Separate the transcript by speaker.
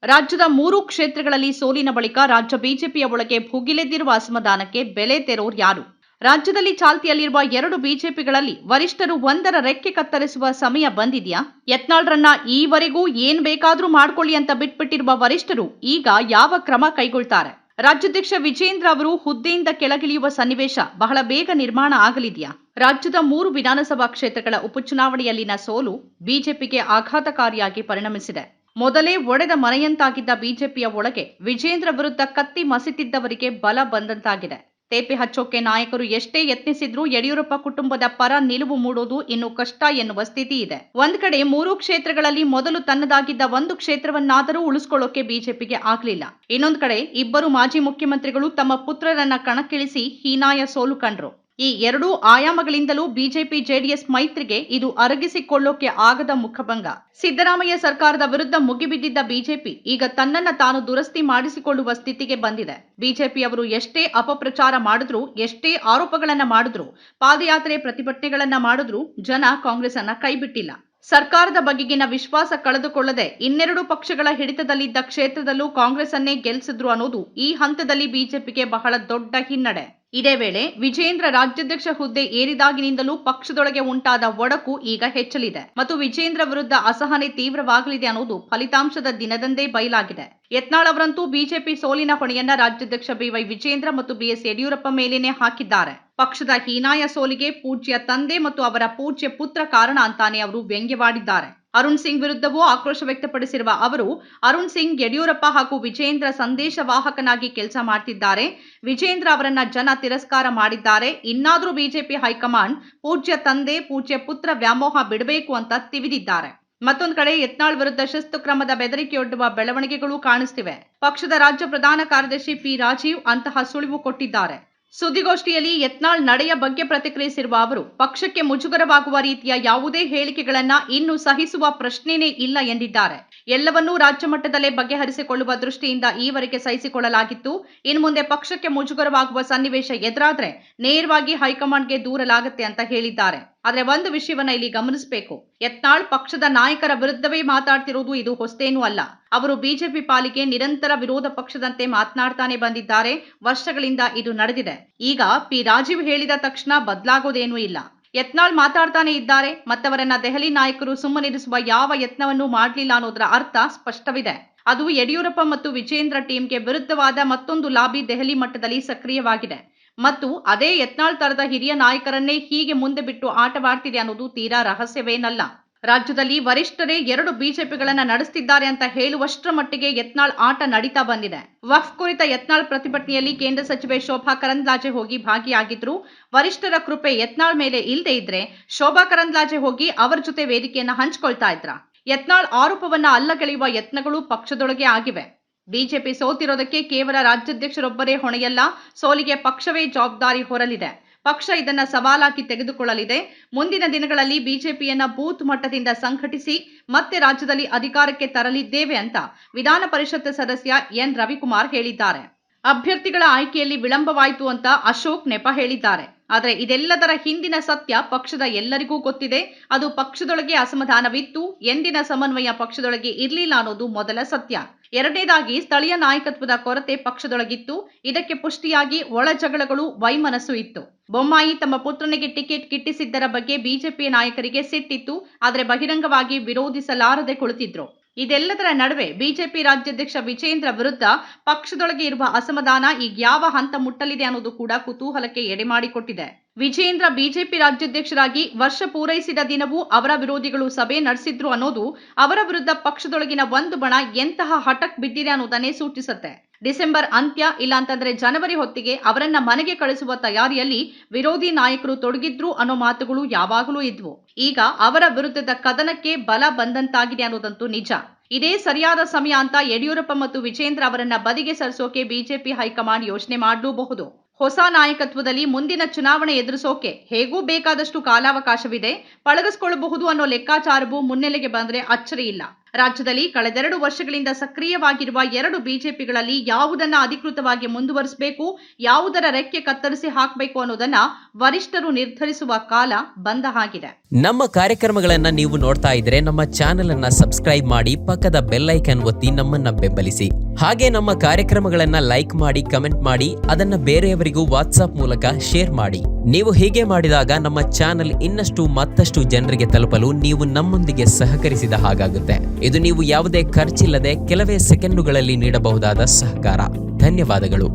Speaker 1: ರಾಜ್ಯದ 3 ಕ್ಷೇತ್ರಗಳಲ್ಲಿ ಸೋಲಿನ ಬಳಿಕ ರಾಜ್ಯ ಬಿಜೆಪಿಯ ಒಳಗೆ ಭುಗಿಲೆದ್ದಿರುವ ಅಸಮಾಧಾನಕ್ಕೆ ಬೆಲೆ ತೆರೋರು ಯಾರು? ರಾಜ್ಯದಲ್ಲಿ ಚಾಲ್ತಿಯಲ್ಲಿರುವ 2 ಬಿಜೆಪಿಗಳಲ್ಲಿ ವರಿಷ್ಠರು ಒಂದರ ರೆಕ್ಕೆ ಕತ್ತರಿಸುವ ಸಮಯ ಬಂದಿದೆಯಾ? ಯತ್ನಾಳ್ರನ್ನ ಈವರೆಗೂ ಏನ್ ಬೇಕಾದ್ರೂ ಮಾಡ್ಕೊಳ್ಳಿ ಅಂತ ಬಿಟ್ಬಿಟ್ಟಿರುವ ವರಿಷ್ಠರು ಈಗ ಯಾವ ಕ್ರಮ ಕೈಗೊಳ್ತಾರೆ? ರಾಜ್ಯಾಧ್ಯಕ್ಷ ವಿಜೇಂದ್ರ ಅವರು ಹುದ್ದೆಯಿಂದ ಕೆಳಗಿಳಿಯುವ ಸನ್ನಿವೇಶ ಬಹಳ ಬೇಗ ನಿರ್ಮಾಣ ಆಗಲಿದೆಯಾ? ರಾಜ್ಯದ 3 ವಿಧಾನಸಭಾ ಕ್ಷೇತ್ರಗಳ ಉಪಚುನಾವಣೆಯಲ್ಲಿನ ಸೋಲು ಬಿಜೆಪಿಗೆ ಆಘಾತಕಾರಿಯಾಗಿ ಪರಿಣಮಿಸಿದೆ. ಮೊದಲೇ ಒಡೆದ ಮನೆಯಂತಾಗಿದ್ದ ಬಿಜೆಪಿಯ ಒಳಗೆ ವಿಜೇಂದ್ರ ವಿರುದ್ಧ ಕತ್ತಿ ಮಸಿತಿದ್ದವರಿಗೆ ಬಲ ಬಂದಂತಾಗಿದೆ. ತೇಪೆ ಹಚ್ಚೋಕೆ ನಾಯಕರು ಎಷ್ಟೇ ಯತ್ನಿಸಿದ್ರೂ ಯಡಿಯೂರಪ್ಪ ಕುಟುಂಬದ ಪರ ನಿಲುವು ಮೂಡೋದು ಇನ್ನು ಕಷ್ಟ ಎನ್ನುವ ಸ್ಥಿತಿ ಇದೆ. ಒಂದ್ ಕಡೆ 3 ಕ್ಷೇತ್ರಗಳಲ್ಲಿ ಮೊದಲು ತನ್ನದಾಗಿದ್ದ 1 ಕ್ಷೇತ್ರವನ್ನಾದರೂ ಉಳಿಸ್ಕೊಳ್ಳೋಕೆ ಬಿಜೆಪಿಗೆ ಆಗ್ಲಿಲ್ಲ. ಇನ್ನೊಂದ್ ಕಡೆ ಇಬ್ಬರು ಮಾಜಿ ಮುಖ್ಯಮಂತ್ರಿಗಳು ತಮ್ಮ ಪುತ್ರರನ್ನ ಕಣಕ್ಕಿಳಿಸಿ ಹೀನಾಯ ಸೋಲು ಕಂಡ್ರು. ಈ ಎರಡೂ ಆಯಾಮಗಳಿಂದಲೂ ಬಿಜೆಪಿ ಜೆಡಿಎಸ್ ಮೈತ್ರಿಗೆ ಇದು ಅರಗಿಸಿಕೊಳ್ಳೋಕೆ ಆಗದ ಮುಖಭಂಗ. ಸಿದ್ದರಾಮಯ್ಯ ಸರ್ಕಾರದ ವಿರುದ್ಧ ಮುಗಿಬಿದ್ದಿದ್ದ ಬಿಜೆಪಿ ಈಗ ತನ್ನನ್ನ ತಾನು ದುರಸ್ತಿ ಮಾಡಿಸಿಕೊಳ್ಳುವ ಸ್ಥಿತಿಗೆ ಬಂದಿದೆ. ಬಿಜೆಪಿಯವರು ಎಷ್ಟೇ ಅಪಪ್ರಚಾರ ಮಾಡಿದ್ರು, ಎಷ್ಟೇ ಆರೋಪಗಳನ್ನ ಮಾಡಿದ್ರು, ಪಾದಯಾತ್ರೆ ಪ್ರತಿಭಟನೆಗಳನ್ನ ಮಾಡಿದ್ರು ಜನ ಕಾಂಗ್ರೆಸ್ ಅನ್ನ ಕೈಬಿಟ್ಟಿಲ್ಲ. ಸರ್ಕಾರದ ಬಗೆಗಿನ ವಿಶ್ವಾಸ ಕಳೆದುಕೊಳ್ಳದೆ ಇನ್ನೆರಡು ಪಕ್ಷಗಳ ಹಿಡಿತದಲ್ಲಿದ್ದ ಕ್ಷೇತ್ರದಲ್ಲೂ ಕಾಂಗ್ರೆಸ್ ಅನ್ನೇ ಗೆಲ್ಲಿಸಿದ್ರು ಅನ್ನೋದು ಈ ಹಂತದಲ್ಲಿ ಬಿಜೆಪಿಗೆ ಬಹಳ ದೊಡ್ಡ ಹಿನ್ನಡೆ. ಇದೇ ವೇಳೆ ವಿಜೇಂದ್ರ ರಾಜ್ಯಾಧ್ಯಕ್ಷ ಹುದ್ದೆ ಏರಿದಾಗಿನಿಂದಲೂ ಪಕ್ಷದೊಳಗೆ ಉಂಟಾದ ಒಡಕು ಈಗ ಹೆಚ್ಚಲಿದೆ ಮತ್ತು ವಿಜೇಂದ್ರ ವಿರುದ್ಧ ಅಸಹನೆ ತೀವ್ರವಾಗಲಿದೆ ಅನ್ನೋದು ಫಲಿತಾಂಶದ ದಿನದಂದೇ ಬಯಲಾಗಿದೆ. ಯತ್ನಾಳ್ ಅವರಂತೂ ಬಿಜೆಪಿ ಸೋಲಿನ ಹೊಣೆಯನ್ನ ರಾಜ್ಯಾಧ್ಯಕ್ಷ ಬಿವೈ ವಿಜೇಂದ್ರ ಮತ್ತು ಬಿಎಸ್ ಯಡಿಯೂರಪ್ಪ ಮೇಲೇನೆ ಹಾಕಿದ್ದಾರೆ. ಪಕ್ಷದ ಹೀನಾಯ ಸೋಲಿಗೆ ಪೂಜ್ಯ ತಂದೆ ಮತ್ತು ಅವರ ಪೂಜ್ಯ ಪುತ್ರ ಕಾರಣ ಅಂತಾನೆ ಅವರು ವ್ಯಂಗ್ಯವಾಡಿದ್ದಾರೆ. ಅರುಣ್ ಸಿಂಗ್ ವಿರುದ್ಧವೂ ಆಕ್ರೋಶ ವ್ಯಕ್ತಪಡಿಸಿರುವ ಅವರು, ಅರುಣ್ ಸಿಂಗ್ ಯಡಿಯೂರಪ್ಪ ಹಾಗೂ ವಿಜೇಂದ್ರ ಸಂದೇಶವಾಹಕನಾಗಿ ಕೆಲಸ ಮಾಡ್ತಿದ್ದಾರೆ. ವಿಜೇಂದ್ರ ಅವರನ್ನ ಜನ ತಿರಸ್ಕಾರ ಮಾಡಿದ್ದಾರೆ. ಇನ್ನಾದ್ರೂ ಬಿಜೆಪಿ ಹೈಕಮಾಂಡ್ ಪೂಜ್ಯ ತಂದೆ ಪೂಜ್ಯ ಪುತ್ರ ವ್ಯಾಮೋಹ ಬಿಡಬೇಕು ಅಂತ ತಿವಿದಿದ್ದಾರೆ. ಮತ್ತೊಂದು ಕಡೆ ಯತ್ನಾಳ್ ವಿರುದ್ಧ ಶಿಸ್ತು ಕ್ರಮದ ಬೆದರಿಕೆಯೊಡ್ಡುವ ಬೆಳವಣಿಗೆಗಳು ಕಾಣಿಸ್ತಿವೆ. ಪಕ್ಷದ ರಾಜ್ಯ ಪ್ರಧಾನ ಕಾರ್ಯದರ್ಶಿ ಪಿ ರಾಜೀವ್ ಅಂತಹ ಸುಳಿವು ಕೊಟ್ಟಿದ್ದಾರೆ. ಸುದ್ದಿಗೋಷ್ಠಿಯಲ್ಲಿ ಯತ್ನಾಳ್ ನಡೆಯ ಬಗ್ಗೆ ಪ್ರತಿಕ್ರಿಯಿಸಿರುವ ಅವರು, ಪಕ್ಷಕ್ಕೆ ಮುಜುಗರವಾಗುವ ರೀತಿಯ ಯಾವುದೇ ಹೇಳಿಕೆಗಳನ್ನ ಇನ್ನು ಸಹಿಸುವ ಪ್ರಶ್ನೆನೇ ಇಲ್ಲ ಎಂದಿದ್ದಾರೆ. ಎಲ್ಲವನ್ನೂ ರಾಜ್ಯ ಮಟ್ಟದಲ್ಲೇ ಬಗೆಹರಿಸಿಕೊಳ್ಳುವ ದೃಷ್ಟಿಯಿಂದ ಈವರೆಗೆ ಸಹಿಸಿಕೊಳ್ಳಲಾಗಿತ್ತು. ಇನ್ನು ಮುಂದೆ ಪಕ್ಷಕ್ಕೆ ಮುಜುಗರವಾಗುವ ಸನ್ನಿವೇಶ ಎದುರಾದ್ರೆ ನೇರವಾಗಿ ಹೈಕಮಾಂಡ್ಗೆ ದೂರಲಾಗುತ್ತೆ ಅಂತ ಹೇಳಿದ್ದಾರೆ. ಆದ್ರೆ ಒಂದು ವಿಷಯವನ್ನ ಇಲ್ಲಿ ಗಮನಿಸಬೇಕು. ಯತ್ನಾಳ್ ಪಕ್ಷದ ನಾಯಕರ ವಿರುದ್ಧವೇ ಮಾತಾಡ್ತಿರೋದು ಇದು ಹೊಸತೇನೂ ಅಲ್ಲ. ಅವರು ಬಿಜೆಪಿ ಪಾಲಿಗೆ ನಿರಂತರ ವಿರೋಧ ಪಕ್ಷದಂತೆ ಮಾತನಾಡ್ತಾನೆ ಬಂದಿದ್ದಾರೆ. ವರ್ಷಗಳಿಂದ ಇದು ನಡೆದಿದೆ. ಈಗ ಪಿ ರಾಜೀವ್ ಹೇಳಿದ ತಕ್ಷಣ ಬದಲಾಗೋದೇನೂ ಇಲ್ಲ. ಯತ್ನಾಳ್ ಮಾತಾಡ್ತಾನೆ ಇದ್ದಾರೆ ಮತ್ತವರನ್ನ ದೆಹಲಿ ನಾಯಕರು ಸುಮ್ಮನಿರಿಸುವ ಯಾವ ಯತ್ನವನ್ನೂ ಮಾಡಲಿಲ್ಲ ಅನ್ನೋದರ ಅರ್ಥ ಸ್ಪಷ್ಟವಿದೆ. ಅದು ಯಡಿಯೂರಪ್ಪ ಮತ್ತು ವಿಜೇಂದ್ರ ಟೀಮ್ಗೆ ವಿರುದ್ಧವಾದ ಮತ್ತೊಂದು ಲಾಬಿ ದೆಹಲಿ ಮಟ್ಟದಲ್ಲಿ ಸಕ್ರಿಯವಾಗಿದೆ ಮತ್ತು ಅದೇ ಯತ್ನಾಳ್ ತರದ ಹಿರಿಯ ನಾಯಕರನ್ನೇ ಹೀಗೆ ಮುಂದೆ ಬಿಟ್ಟು ಆಟವಾಡ್ತಿದೆ ಅನ್ನೋದು ತೀರಾ ರಹಸ್ಯವೇನಲ್ಲ. ರಾಜ್ಯದಲ್ಲಿ ವರಿಷ್ಠರೇ 2 ಬಿಜೆಪಿಗಳನ್ನ ನಡೆಸುತ್ತಿದ್ದಾರೆ ಅಂತ ಹೇಳುವಷ್ಟರ ಮಟ್ಟಿಗೆ ಯತ್ನಾಳ್ ಆಟ ನಡೀತಾ ಬಂದಿದೆ. ವಕ್ಫ್ ಕುರಿತ ಯತ್ನಾಳ್ ಪ್ರತಿಭಟನೆಯಲ್ಲಿ ಕೇಂದ್ರ ಸಚಿವೆ ಶೋಭಾ ಕರಂದ್ಲಾಜೆ ಹೋಗಿ ಭಾಗಿಯಾಗಿದ್ರು. ವರಿಷ್ಠರ ಕೃಪೆ ಯತ್ನಾಳ್ ಮೇಲೆ ಇಲ್ಲದೆ ಇದ್ರೆ ಶೋಭಾ ಕರಂದ್ಲಾಜೆ ಹೋಗಿ ಅವರ ಜೊತೆ ವೇದಿಕೆಯನ್ನ ಹಂಚಿಕೊಳ್ತಾ ಇದ್ರ. ಯತ್ನಾಳ್ ಆರೋಪವನ್ನ ಅಲ್ಲಗೆಳೆಯುವ ಯತ್ನಗಳು ಪಕ್ಷದೊಳಗೆ ಆಗಿವೆ. ಬಿಜೆಪಿ ಸೋತಿರೋದಕ್ಕೆ ಕೇವಲ ರಾಜ್ಯಾಧ್ಯಕ್ಷರೊಬ್ಬರೇ ಹೊಣೆಯಲ್ಲ, ಸೋಲಿಗೆ ಪಕ್ಷವೇ ಜವಾಬ್ದಾರಿ ಹೊರಲಿದೆ. ಪಕ್ಷ ಇದನ್ನ ಸವಾಲಾಗಿ ತೆಗೆದುಕೊಳ್ಳಲಿದೆ. ಮುಂದಿನ ದಿನಗಳಲ್ಲಿ ಬಿಜೆಪಿಯನ್ನ ಬೂತ್ ಮಟ್ಟದಿಂದ ಸಂಘಟಿಸಿ ಮತ್ತೆ ರಾಜ್ಯದಲ್ಲಿ ಅಧಿಕಾರಕ್ಕೆ ತರಲಿದ್ದೇವೆ ಅಂತ ವಿಧಾನ ಪರಿಷತ್ ಸದಸ್ಯ ಎನ್ ರವಿಕುಮಾರ್ ಹೇಳಿದ್ದಾರೆ. ಅಭ್ಯರ್ಥಿಗಳ ಆಯ್ಕೆಯಲ್ಲಿ ವಿಳಂಬವಾಯಿತು ಅಂತ ಅಶೋಕ್ ನೆಪ ಹೇಳಿದ್ದಾರೆ. ಆದರೆ ಇದೆಲ್ಲದರ ಹಿಂದಿನ ಸತ್ಯ ಪಕ್ಷದ ಎಲ್ಲರಿಗೂ ಗೊತ್ತಿದೆ. ಅದು ಪಕ್ಷದೊಳಗೆ ಅಸಮಾಧಾನವಿತ್ತು, ಎಂದಿನ ಸಮನ್ವಯ ಪಕ್ಷದೊಳಗೆ ಇರಲಿಲ್ಲ ಅನ್ನೋದು ಮೊದಲ ಸತ್ಯ. ಎರಡನೇದಾಗಿ ಸ್ಥಳೀಯ ನಾಯಕತ್ವದ ಕೊರತೆ ಪಕ್ಷದೊಳಗಿತ್ತು. ಇದಕ್ಕೆ ಪುಷ್ಟಿಯಾಗಿ ಒಳ ಜಗಳಗಳು, ವೈಮನಸ್ಸು ಇತ್ತು. ಬೊಮ್ಮಾಯಿ ತಮ್ಮ ಪುತ್ರನಿಗೆ ಟಿಕೆಟ್ ಗಿಟ್ಟಿಸಿದ್ದರ ಬಗ್ಗೆ ಬಿಜೆಪಿ ನಾಯಕರಿಗೆ ಸಿಟ್ಟಿತ್ತು. ಆದರೆ ಬಹಿರಂಗವಾಗಿ ವಿರೋಧಿಸಲಾರದೆ ಕುಳಿತಿದ್ರು. ಇದೆಲ್ಲದರ ನಡುವೆ ಬಿಜೆಪಿ ರಾಜ್ಯಾಧ್ಯಕ್ಷ ವಿಜೇಂದ್ರ ವಿರುದ್ಧ ಪಕ್ಷದೊಳಗೆ ಇರುವ ಅಸಮಾಧಾನ ಈಗ ಯಾವ ಹಂತ ಮುಟ್ಟಲಿದೆ ಅನ್ನೋದು ಕೂಡ ಕುತೂಹಲಕ್ಕೆ ಎಡೆಮಾಡಿಕೊಟ್ಟಿದೆ. ವಿಜೇಂದ್ರ ಬಿಜೆಪಿ ರಾಜ್ಯಾಧ್ಯಕ್ಷರಾಗಿ ವರ್ಷ ಪೂರೈಸಿದ ದಿನವೂ ಅವರ ವಿರೋಧಿಗಳು ಸಭೆ ನಡೆಸಿದ್ರು ಅನ್ನೋದು ಅವರ ವಿರುದ್ಧ ಪಕ್ಷದೊಳಗಿನ ಒಂದು ಬಣ ಎಂತಹ ಹಠಕ್ ಬಿದ್ದಿದೆ ಅನ್ನೋದನ್ನೇ ಸೂಚಿಸುತ್ತೆ. ಡಿಸೆಂಬರ್ ಅಂತ್ಯ ಇಲ್ಲಾಂತಂದ್ರೆ ಜನವರಿ ಹೊತ್ತಿಗೆ ಅವರನ್ನ ಮನೆಗೆ ಕಳಿಸುವ ತಯಾರಿಯಲ್ಲಿ ವಿರೋಧಿ ನಾಯಕರು ತೊಡಗಿದ್ರು ಅನ್ನೋ ಮಾತುಗಳು ಯಾವಾಗಲೂ ಇದ್ವು. ಈಗ ಅವರ ವಿರುದ್ಧದ ಕದನಕ್ಕೆ ಬಲ ಬಂದಂತಾಗಿದೆ ಅನ್ನೋದಂತೂ ನಿಜ. ಇದೇ ಸರಿಯಾದ ಸಮಯ ಅಂತ ಯಡಿಯೂರಪ್ಪ ಮತ್ತು ವಿಜೇಂದ್ರ ಅವರನ್ನ ಬದಿಗೆ ಸರಿಸೋಕೆ ಬಿಜೆಪಿ ಹೈಕಮಾಂಡ್ ಯೋಚನೆ ಮಾಡಲೂಬಹುದು. ಹೊಸ ನಾಯಕತ್ವದಲ್ಲಿ ಮುಂದಿನ ಚುನಾವಣೆ ಎದುರಿಸೋಕೆ ಹೇಗೂ ಬೇಕಾದಷ್ಟು ಕಾಲಾವಕಾಶವಿದೆ, ಪಳಗಿಸಿಕೊಳ್ಳಬಹುದು ಅನ್ನೋ ಲೆಕ್ಕಾಚಾರವೂ ಮುನ್ನೆಲೆಗೆ ಬಂದ್ರೆ ಅಚ್ಚರಿ ಇಲ್ಲ. ರಾಜ್ಯದಲ್ಲಿ ಕಳೆದೆರಡು ವರ್ಷಗಳಿಂದ ಸಕ್ರಿಯವಾಗಿರುವ 2 ಬಿಜೆಪಿಗಳಲ್ಲಿ ಯಾವುದನ್ನ ಅಧಿಕೃತವಾಗಿ ಮುಂದುವರಿಸಬೇಕು, ಯಾವುದರ ರೆಕ್ಕೆ ಕತ್ತರಿಸಿ ಹಾಕಬೇಕು ಅನ್ನೋದನ್ನ ವರಿಷ್ಠರು ನಿರ್ಧರಿಸುವ ಕಾಲ ಬಂದ ಹಾಗಿದೆ.
Speaker 2: ನಮ್ಮ ಕಾರ್ಯಕ್ರಮಗಳನ್ನ ನೀವು ನೋಡ್ತಾ ಇದ್ರೆ ನಮ್ಮ ಚಾನೆಲ್ ಅನ್ನ ಸಬ್ಸ್ಕ್ರೈಬ್ ಮಾಡಿ, ಪಕ್ಕದ ಬೆಲ್ ಐಕಾನ್ ಒತ್ತಿ ನಮ್ಮನ್ನ ಬೆಂಬಲಿಸಿ. ಹಾಗೆ ನಮ್ಮ ಕಾರ್ಯಕ್ರಮಗಳನ್ನ ಲೈಕ್ ಮಾಡಿ, ಕಮೆಂಟ್ ಮಾಡಿ, ಅದನ್ನ ಬೇರೆಯವರಿಗೂ ವಾಟ್ಸ್ಆಪ್ ಮೂಲಕ ಶೇರ್ ಮಾಡಿ. ನೀವು ಹೀಗೆ ಮಾಡಿದಾಗ ನಮ್ಮ ಚಾನೆಲ್ ಮತ್ತಷ್ಟು ಜನರಿಗೆ ತಲುಪಲು ನೀವು ನಮ್ಮೊಂದಿಗೆ ಸಹಕರಿಸಿದ ಹಾಗಾಗುತ್ತೆ. ಇದು ನೀವು ಯಾವುದೇ ಖರ್ಚಿಲ್ಲದೆ ಕೆಲವೇ ಸೆಕೆಂಡುಗಳಲ್ಲಿ ನೀಡಬಹುದಾದ ಸಹಕಾರ. ಧನ್ಯವಾದಗಳು.